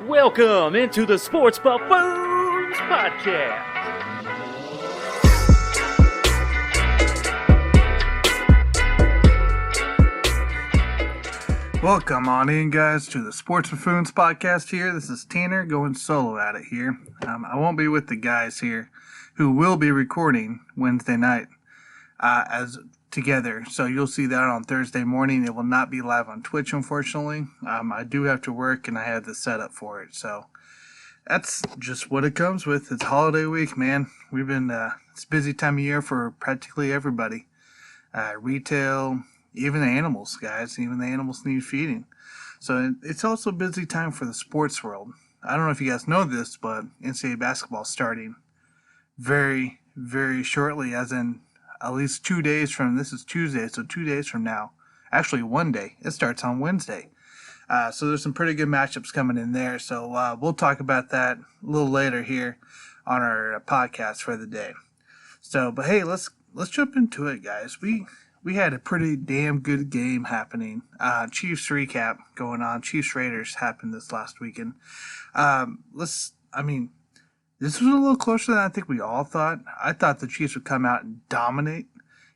Welcome into the Sports Buffoons podcast. Welcome on in, guys, to the Sports Buffoons podcast here. This is Tanner going solo at it here. I won't be with the guys here who will be recording Wednesday night as together. So you'll see that on Thursday morning. It will not be live on Twitch, unfortunately. I do have to work, and I have the setup for it. So that's just what it comes with. It's holiday week, man. We've been, it's a busy time of year for practically everybody. Retail, even the animals, guys. Even the animals need feeding. So it's also a busy time for the sports world. I don't know if you guys know this, but NCAA basketball is starting very, very shortly, as in at least 2 days from, this is Tuesday, so 2 days from now. Actually, 1 day. It starts on Wednesday. So there's some pretty good matchups coming in there. So we'll talk about that a little later here on our podcast for the day. So, but hey, let's jump into it, guys. We had a pretty damn good game happening. Chiefs recap going on. Chiefs Raiders happened this last weekend. This was a little closer than I think we all thought. I thought the Chiefs would come out and dominate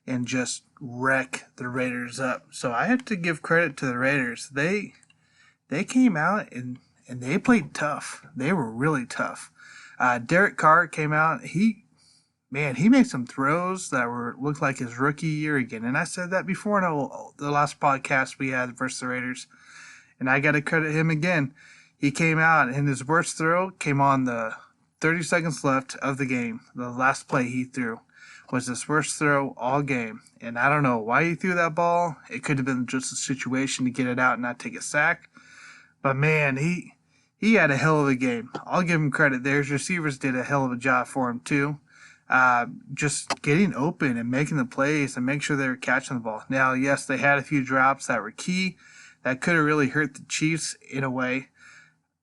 and just wreck the Raiders up. So I have to give credit to the Raiders. They came out and they played tough. They were really tough. Derek Carr came out. He made some throws that looked like his rookie year again. And I said that before in the last podcast we had versus the Raiders. And I got to credit him again. He came out, and his worst throw came on the 30 seconds left of the game. The last play he threw was his worst throw all game. And I don't know why he threw that ball. It could have been just a situation to get it out and not take a sack. But, man, he had a hell of a game. I'll give him credit there. His receivers did a hell of a job for him, too. Just getting open and making the plays and make sure they were catching the ball. Now, yes, they had a few drops that were key that could have really hurt the Chiefs in a way.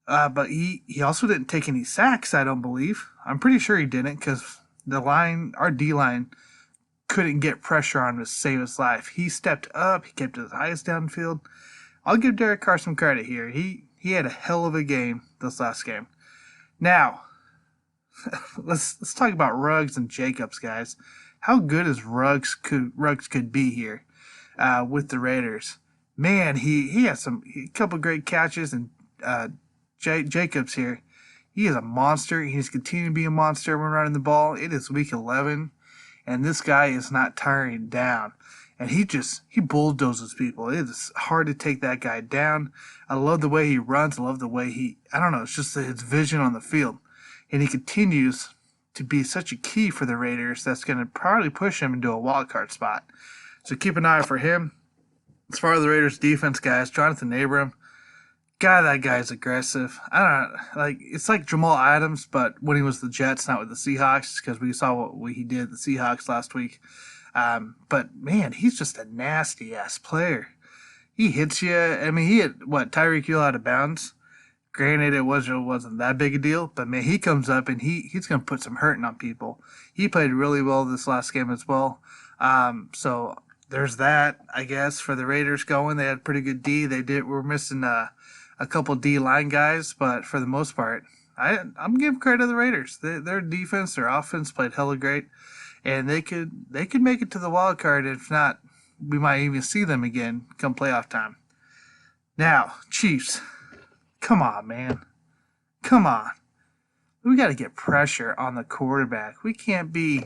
But he also didn't take any sacks, I don't believe. I'm pretty sure he didn't, because our D-line couldn't get pressure on him to save his life. He stepped up. He kept his eyes downfield. I'll give Derek Carr some credit here. He had a hell of a game this last game. Now, let's talk about Ruggs and Jacobs, guys. How good is Ruggs could be here with the Raiders? Man, he has a couple great catches, and Jacobs here, he is a monster. He's continuing to be a monster when running the ball. It is week 11, and this guy is not tiring down. And he bulldozes people. It is hard to take that guy down. I love the way he runs. I love the way it's just his vision on the field. And he continues to be such a key for the Raiders that's going to probably push him into a wild card spot. So keep an eye out for him. As far as the Raiders defense, guys, Jonathan Abram, God, that guy's aggressive. It's like Jamal Adams, but when he was the Jets, not with the Seahawks, because we saw what he did the Seahawks last week. But man, he's just a nasty ass player. He hits you. I mean, he hit Tyreek Hill out of bounds. Granted, it wasn't that big a deal, but man, he comes up and he's going to put some hurting on people. He played really well this last game as well. So there's that, I guess, for the Raiders going. They had pretty good D. We're missing a couple D-line guys, but for the most part, I'm giving credit to the Raiders. Their defense, their offense played hella great, and they could make it to the wild card. If not, we might even see them again come playoff time. Now, Chiefs. Come on, man. Come on. We got to get pressure on the quarterback. We can't be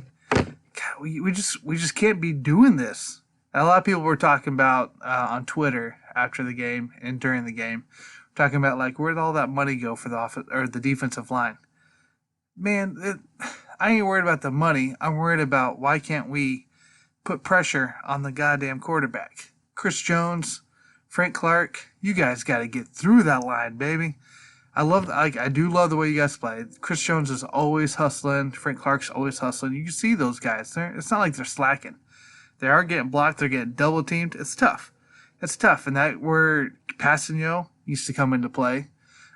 we just can't be doing this. A lot of people were talking about on Twitter after the game and during the game, talking about where'd all that money go for the defensive line. Man, I ain't worried about the money. I'm worried about why can't we put pressure on the goddamn quarterback. Chris Jones, Frank Clark, you guys got to get through that line, baby. I do love the way you guys play. Chris Jones is always hustling. Frank Clark's always hustling. You can see those guys. It's not like they're slacking. They are getting blocked. They're getting double teamed. It's tough. And that where Passanio used to come into play.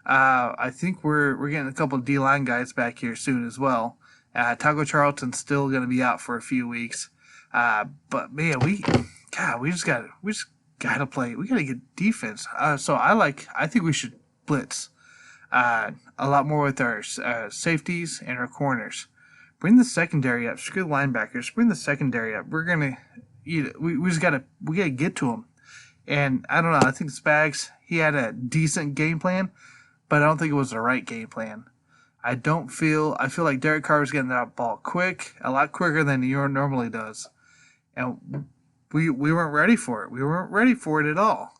I think we're getting a couple of D-line guys back here soon as well. Taco Charlton's still going to be out for a few weeks. But man, we just gotta play. We gotta get defense. So I think we should blitz. A lot more with our safeties and our corners. Bring the secondary up. Screw the linebackers. Bring the secondary up. We're gonna, we just gotta get to them. And I don't know. I think Spags, he had a decent game plan, but I don't think it was the right game plan. I feel like Derek Carr was getting that ball quick, a lot quicker than he normally does, and we weren't ready for it. We weren't ready for it at all.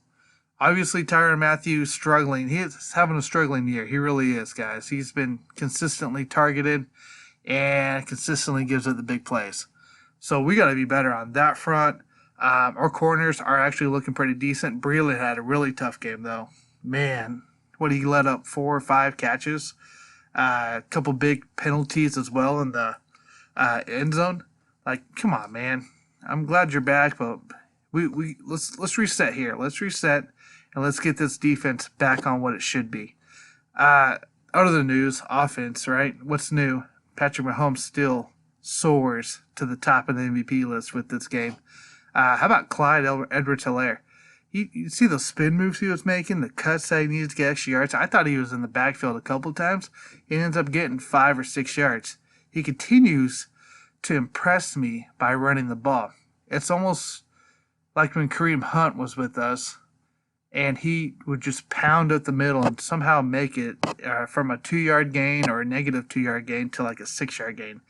Obviously, Tyrann Mathieu struggling. He is having a struggling year. He really is, guys. He's been consistently targeted and consistently gives up the big plays. So we got to be better on that front. Our corners are actually looking pretty decent. Breland had a really tough game, though. Man, what he let up 4 or 5 catches, a couple big penalties as well in the end zone. Like, come on, man. I'm glad you're back, but let's reset here. Let's reset and let's get this defense back on what it should be. Out of the news, offense, right? What's new? Patrick Mahomes still soars to the top of the MVP list with this game. How about Clyde Edwards-Helaire? You see those spin moves he was making, the cuts that he needed to get extra yards. I thought he was in the backfield a couple of times. He ends up getting 5 or 6 yards. He continues to impress me by running the ball. It's almost like when Kareem Hunt was with us, and he would just pound up the middle and somehow make it from a 2-yard gain or a negative 2-yard gain to like a 6-yard gain.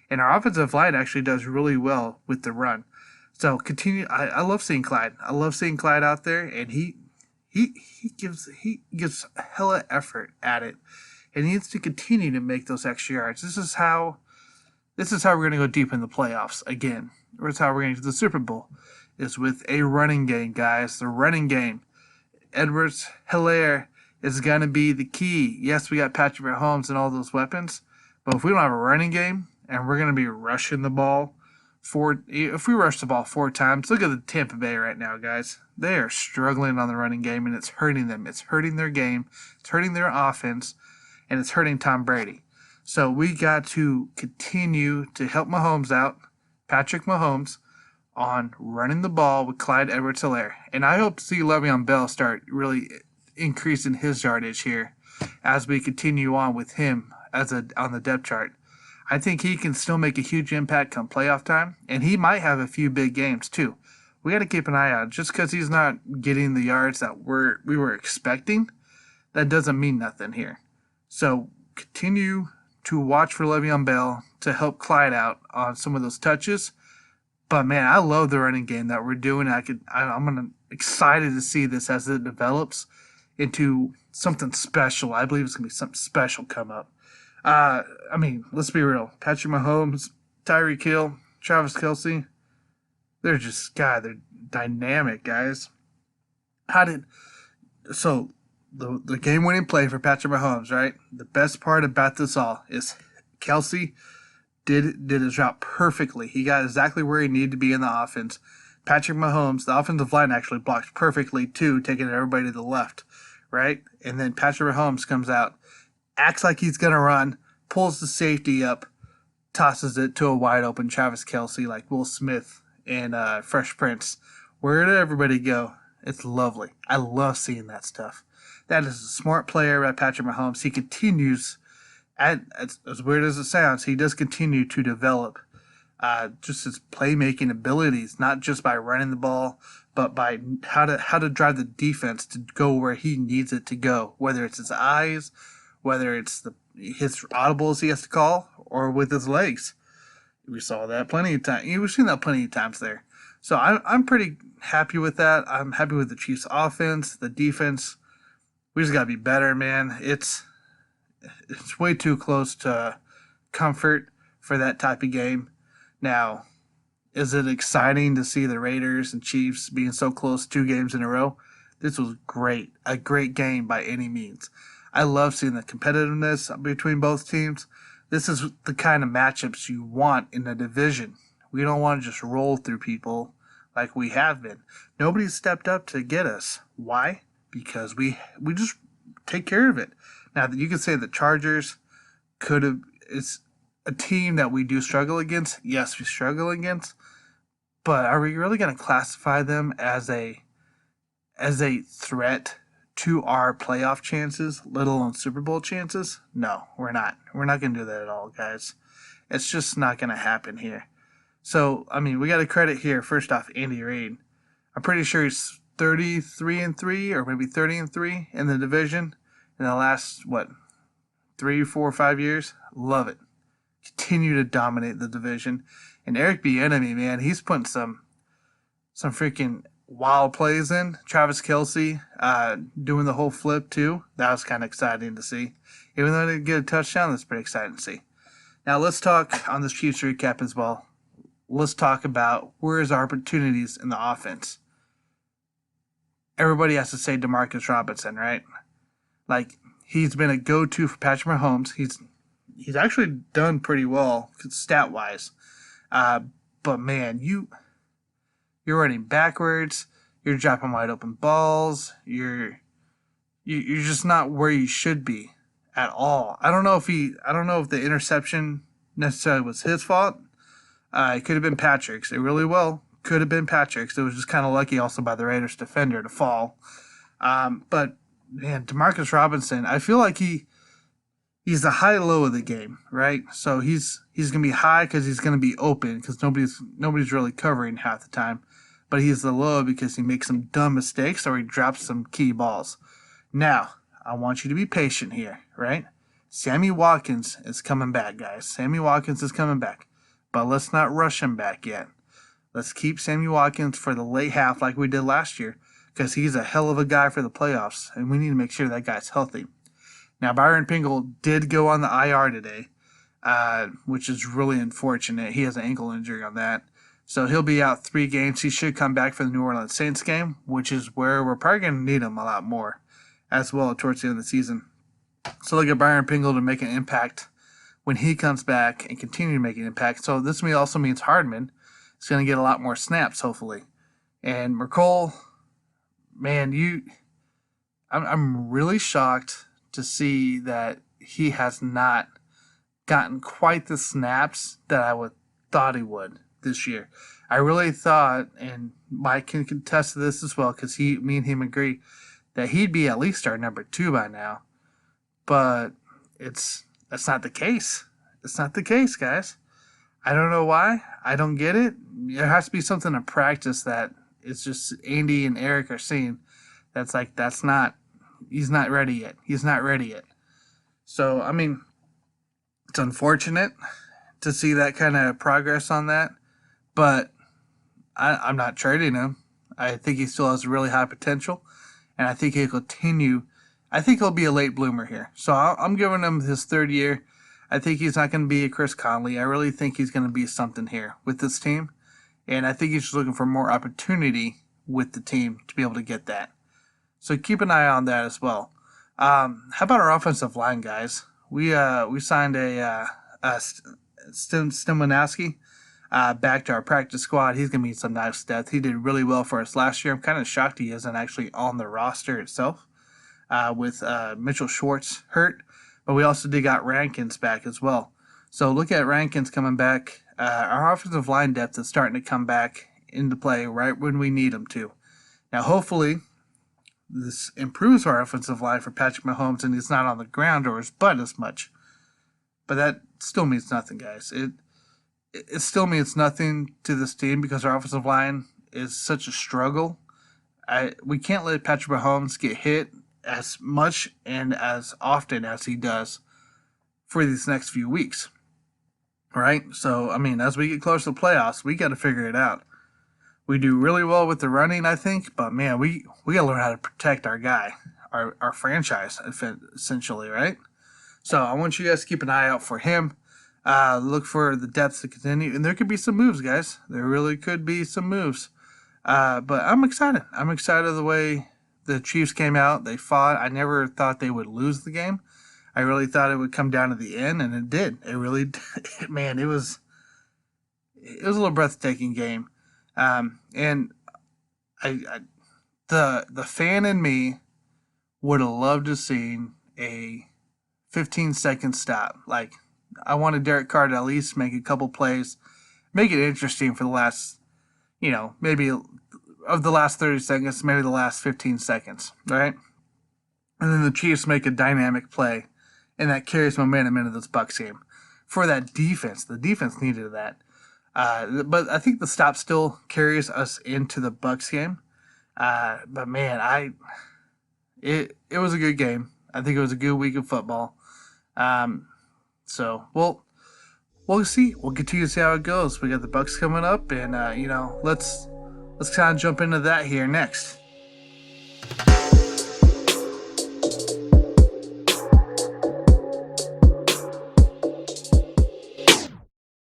And our offensive line actually does really well with the run. So continue. I love seeing Clyde. I love seeing Clyde out there, and he gives hella effort at it, and he needs to continue to make those extra yards. This is how we're going to go deep in the playoffs again. This is how we're going to the Super Bowl, is with a running game, guys. The running game. Edwards-Helaire is going to be the key. Yes, we got Patrick Mahomes and all those weapons, but if we don't have a running game and we're going to be rushing the ball, if we rush the ball 4 times, look at the Tampa Bay right now, guys. They are struggling on the running game, and it's hurting them. It's hurting their game. It's hurting their offense, and it's hurting Tom Brady. So we got to continue to help Mahomes out, Patrick Mahomes, on running the ball with Clyde Edwards-Helaire. And I hope to see Le'Veon Bell start really increasing his yardage here as we continue on with him on the depth chart. I think he can still make a huge impact come playoff time, and he might have a few big games too. We got to keep an eye out. Just because he's not getting the yards that we were expecting, that doesn't mean nothing here. So continue to watch for Le'Veon Bell to help Clyde out on some of those touches. But man, I love the running game that we're doing. I'm excited to see this as it develops into something special. I believe it's gonna be something special come up. Let's be real. Patrick Mahomes, Tyreek Hill, Travis Kelce, they're dynamic, guys. The game-winning play for Patrick Mahomes, right? The best part about this all is Kelce did his job perfectly. He got exactly where he needed to be in the offense. Patrick Mahomes, the offensive line actually blocked perfectly too, taking everybody to the left, right? And then Patrick Mahomes comes out, acts like he's going to run, pulls the safety up, tosses it to a wide open Travis Kelce like Will Smith and Fresh Prince. Where did everybody go? It's lovely. I love seeing that stuff. That is a smart player by Patrick Mahomes. He continues, as weird as it sounds, he does continue to develop just his playmaking abilities, not just by running the ball, but by how to drive the defense to go where he needs it to go, whether it's his eyes, whether it's his audibles he has to call, or with his legs. We saw that plenty of times. We've seen that plenty of times there. So I'm pretty happy with that. I'm happy with the Chiefs' offense, the defense. We just got to be better, man. It's way too close to comfort for that type of game. Now, is it exciting to see the Raiders and Chiefs being so close 2 games in a row? This was great. A great game by any means. I love seeing the competitiveness between both teams. This is the kind of matchups you want in a division. We don't want to just roll through people like we have been. Nobody's stepped up to get us. Why? Because we just take care of it. Now, you can say the Chargers it's a team that we do struggle against. Yes, we struggle against. But are we really going to classify them as a threat to our playoff chances, let alone Super Bowl chances. No, we're not. We're not going to do that at all, guys. It's just not going to happen here. So, I mean, we got to credit here, first off, Andy Reid. I'm pretty sure he's 33-3 or maybe 30-3 in the division in the last, 3, 4, 5 years. Love it. Continue to dominate the division. And Eric Bieniemy, man, he's putting some freaking wild plays in. Travis Kelce doing the whole flip too. That was kind of exciting to see. Even though they didn't get a touchdown, that's pretty exciting to see. Now let's talk on this Chiefs recap as well. Let's talk about where's our opportunities in the offense. Everybody has to say Demarcus Robinson, right? Like, he's been a go-to for Patrick Mahomes. He's actually done pretty well stat-wise. But man, you're running backwards. You're dropping wide open balls. You're just not where you should be at all. I don't know if the interception necessarily was his fault. It could have been Patrick's. It really could have been Patrick's. It was just kind of lucky also by the Raiders defender to fall. But man, Demarcus Robinson, I feel like he's the high-low of the game, right? So he's going to be high because he's going to be open because nobody's really covering half the time. But he's the low because he makes some dumb mistakes or he drops some key balls. Now, I want you to be patient here, right? Sammy Watkins is coming back, guys. Sammy Watkins is coming back. But let's not rush him back yet. Let's keep Sammy Watkins for the late half like we did last year because he's a hell of a guy for the playoffs, and we need to make sure that guy's healthy. Now, Byron Pringle did go on the IR today, which is really unfortunate. He has an ankle injury on that. So he'll be out 3 games. He should come back for the New Orleans Saints game, which is where we're probably going to need him a lot more as well towards the end of the season. So look at Byron Pringle to make an impact when he comes back and continue to make an impact. So this also means Hardman is going to get a lot more snaps, hopefully. And McColl, man, I'm really shocked to see that he has not gotten quite the snaps that I thought he would this year. I really thought, and Mike can contest to this as well, because me and him agree that he'd be at least our number 2 by now. But that's not the case. It's not the case, guys. I don't know why. I don't get it. There has to be something in practice that it's just Andy and Eric are seeing. He's not ready yet. He's not ready yet. So, I mean, it's unfortunate to see that kind of progress on that. But I'm not trading him. I think he still has really high potential. And I think he'll continue. I think he'll be a late bloomer here. So I'm giving him his 3rd year. I think he's not going to be a Chris Conley. I really think he's going to be something here with this team. And I think he's just looking for more opportunity with the team to be able to get that. So keep an eye on that as well. How about our offensive line, guys? We signed a Stimanowski back to our practice squad. He's going to be some nice depth. He did really well for us last year. I'm kind of shocked he isn't actually on the roster itself with Mitchell Schwartz hurt. But we also got Rankins back as well. So look at Rankins coming back. Our offensive line depth is starting to come back into play right when we need them to. Now, hopefully, this improves our offensive line for Patrick Mahomes and he's not on the ground or his butt as much. But that still means nothing, guys. It still means nothing to this team because our offensive line is such a struggle. We can't let Patrick Mahomes get hit as much and as often as he does for these next few weeks. Right? So, I mean, as we get closer to the playoffs, we got to figure it out. We do really well with the running, I think, but man, we got to learn how to protect our guy, our franchise, essentially, right? So I want you guys to keep an eye out for him. Look for the depth to continue, and there could be some moves, guys. There really could be some moves. But I'm excited. I'm excited of the way the Chiefs came out. They fought. I never thought they would lose the game. I really thought it would come down to the end, and it did. It really did. Man, it was a little breathtaking game. And the fan in me would have loved to seen a 15-second stop. Like, I wanted Derek Carr to at least make a couple plays, make it interesting for the last, maybe of the last 30 seconds, maybe the last 15 seconds, right? and then the Chiefs make a dynamic play, and that carries momentum into this Bucks game. For that defense, the defense needed that. But I think the stop still carries us into the Bucks game. But man, it was a good game. I think it was a good week of football. So we'll see. We'll continue to see how it goes. We got the Bucks coming up, and let's kind of jump into that here next.